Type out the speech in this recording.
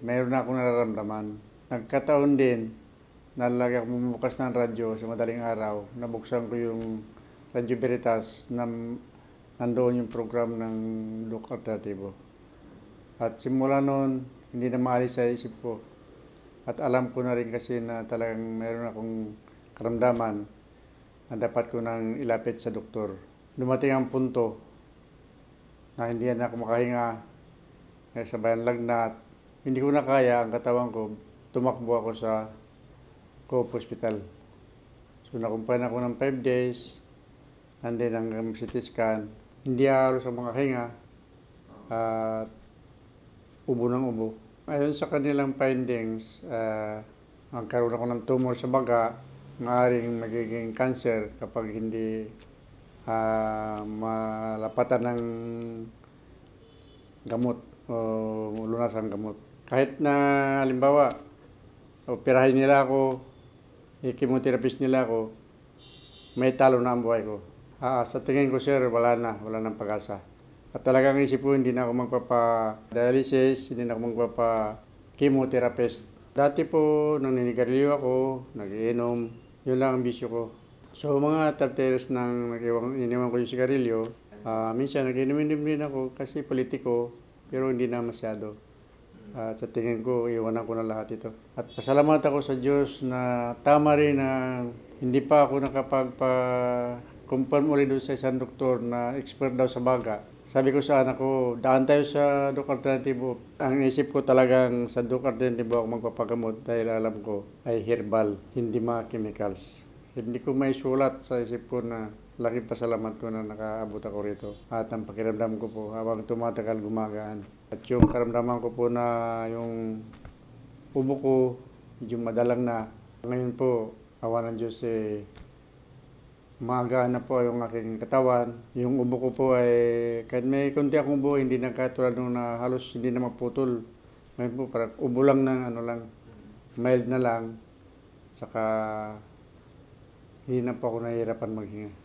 mayroon na akong nararamdaman. Nagkataon din na lagi akong bumubukas ng radyo sa madaling araw. Nabuksan ko yung Radyo Veritas na nandoon yung program ng Look Alternatibo. At simula noon, hindi na maalis sa isip ko. At alam ko na rin kasi na talagang mayroon akong karamdaman na dapat ko nang ilapit sa doktor. Dumating ang punto na hindi na ako makahinga, sabayan lagnat. Hindi ko na kaya ang katawan ko, tumakbo ako sa Coop Hospital. So nakumpayan ako ng 5 days, and then hanggang CT scan. Hindi halos ang makahinga at ubo ng ubo. Ayon sa kanilang findings, magkaroon ako ng tumor sa baga, maaaring magiging cancer kapag hindi malapatan ng gamot o lunas ang gamot. Kahit na halimbawa, operahin nila ako, i-chemotherapist nila ako, may talo na ang buhay ko. Sa tingin ko, sir, wala nang pag-asa. At talagang isip ko, hindi na ako magpapa-dialysis, hindi na ako magpapa-chemotherapist. Dati po, nang naninigarilyo ako, nag-iinom, yun lang ang bisyo ko. So mga 30 years nang iniwan ko yung sigarilyo, minsan nag-inom din ako kasi politiko, pero hindi na masyado. At sa tingin ko, iwanan ko na lahat ito. At pasalamat ako sa Diyos na tama rin na hindi pa ako nakapagpa-confirm ulit doon sa isang doktor na expert daw sa baga. Sabi ko sa anak ko, daan tayo sa Doc Alternatibo. Ang isip ko talagang sa Doc Alternatibo ako magpapagamot dahil alam ko ay herbal, hindi mga chemicals. Hindi ko may sulat sa isip ko na laking pasalamat ko na nakaabot ako rito. At ang pakiramdam ko po habang tumatagal gumagaan. At yung karamdaman ko po na yung ubo ko, medyo madalang na. Ngayon po, awa ng Diyos magaan na po yung aking katawan. Yung ubo ko po ay, kahit may konti akong ubo, hindi na katulad nung na halos hindi na maputol. Ngayon po, parang ubo lang na mild na lang. Saka, hindi na po ako nahihirapan maghinga.